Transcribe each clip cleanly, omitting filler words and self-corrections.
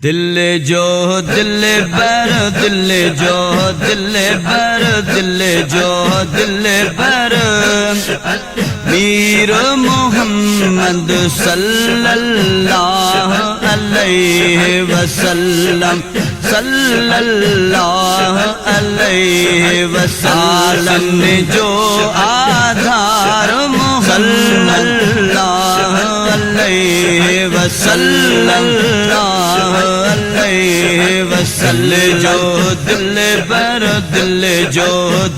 दिल जो दिल बर दिल जो दिल बर दिल जो दिल बर मीर मोहम्मद सल्लल्लाहु अलैहि वसल्लम सल्लल्लाहु अलैहि वसल्लम जो आधार सल्लल्लाहु अलैहि वसल्लम जो दिल बर दिल जो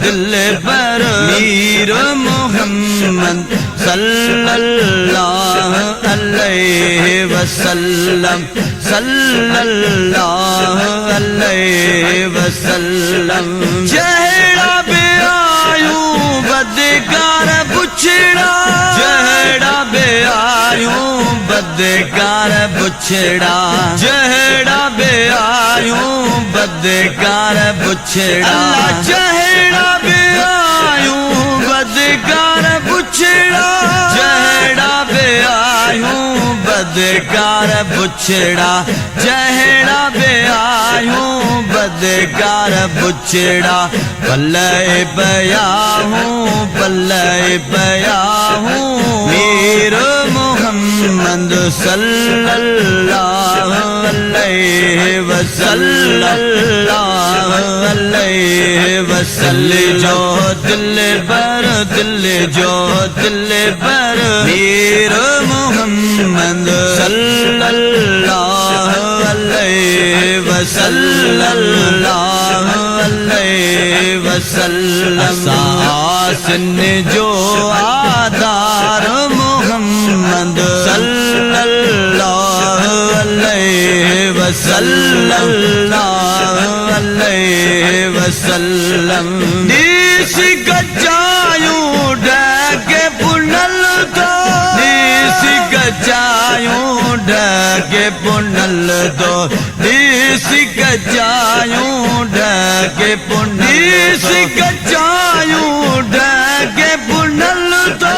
दिल बर मीर मोहम्मद सल्लल्लाहु अलैहि वसल्लम सल्लल्लाहु अलैहि वसल्लम चेहरा बे आयूं बदकार बुछड़ा चेहरा बे आयूं बदकार बुछड़ा चेहरा बे आयूं बदकार बुछड़ा चेहरा बे आयूं बदकार बुछड़ा चेहरा बे आयूं बदकार बुछड़ा चेहरा बे आयूं बदकार बुछड़ा पल्ले पया हूँ मीर मोहम्मद सल्लल्लाहु अलैहि वसल्लम जो दिल बर दिल जो दिल बर मीर मोहम्मद सल्लल्लाहु अलैहि वसल्लम आसन जो आधार मोहम्मद सल्लल्लाहु अलैहि वसल्लम नीस गजायूं ढके पुनल दो नीस गजायूं ढके पुनल दो नीस गजायूं ढके नीस गजायूं ढके पुनल दो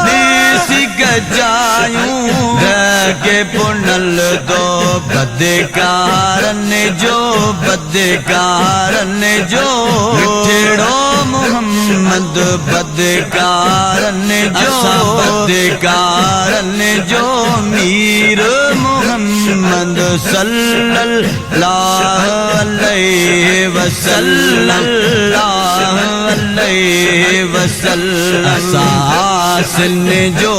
नीस गजायूं ढके पुनल दो बदकारन जो मिठड़ो मोहम्मद बदकारन जो मीर मोहम्मद सल्लल्लाहु अलैहि वसल्लम आसन जो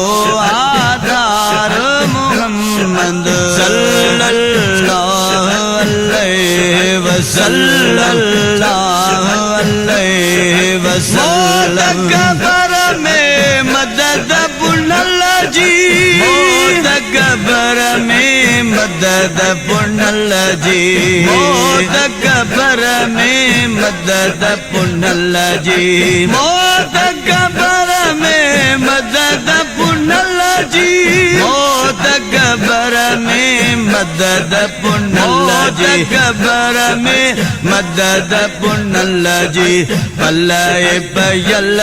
आधार मोहम्मद सल्लल्लाहु अलैहि वसल्लम कबर में मदद पुनल जी कबर में मदद पुनल जी कबर में मदद पुनल जी कबर में मदद पुनल जी कबर में मदद पुनल जी कबर में मदद पुनल जी पल्ले पयल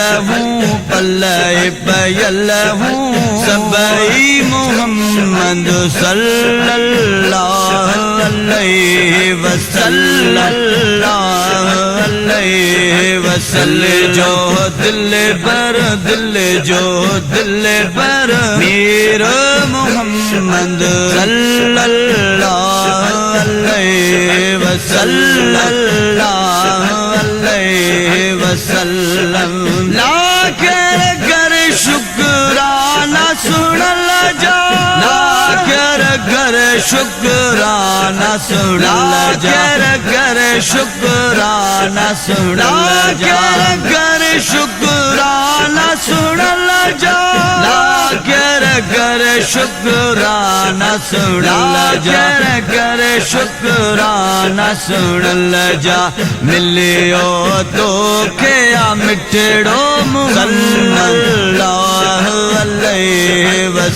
हूँ सबई मोहम्मद सल्लल्लाहु अलैहि वसल्लम जो दिल जो दिल बर मीर मोहम्मद सल्लल्लाहु अलैहि वसल्लम लाख कर शुक्राना सुनल जा कर शुक्राना सुनल जा कर शुक्राना सुनल जा कर शुक्राना सुनल जा कर शुक्राना सुनल जा कर शुक्राना सुनल जा मिलियो तो क्या मिठड़ो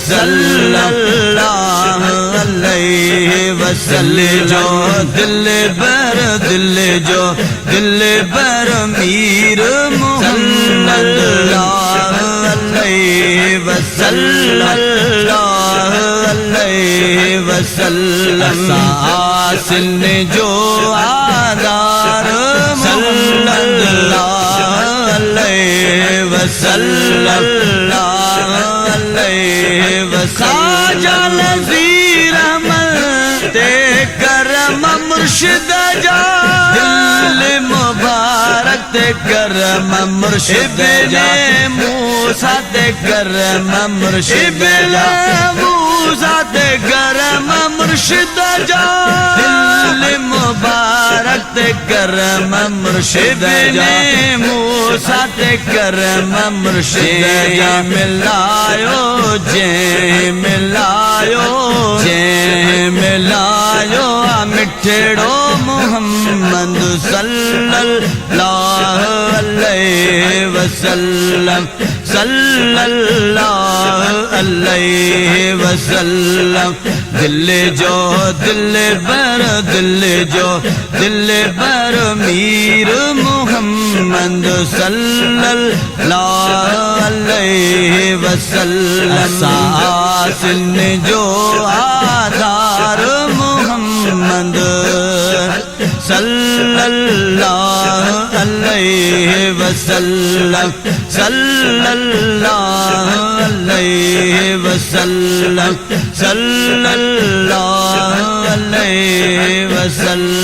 सल्लल्लाहु अलैहि वसल्लम जो दिल बर मीर मोहम्मद सल्लल्लाहु अलैहि वसल्लम आसिन जो आदार सल्लल्लाहु अलैहि वसल्लम खाजा नज़ीर ते करम मुर्शिद जा दिल मुबारक ते करम मुर्शिद जा मूसा ते करम मुर्शिद जा मूसा ते करम मुर्शिद जा दिल मुबारक ते करम मुर्शिद जा मूसा ते करम मुर्शिद जा मिलायो जे मिलायो मिठड़ो मोहम्मद सल्लल्लाहु अलैहि वसल्लम सल्लल्लाहु अलैहि वसल्लम दिल जो दिल बर मीर मोहम्मद सल्लल्लाहु अलैहि वसल्लम आसिन जो आधार मोहम्मद सल्लल्लाहु अलैहि वसल्लम सल्लल्लाहु अलैहि वसल्लम सल्लल्लाहु अलैहि वसल्लम।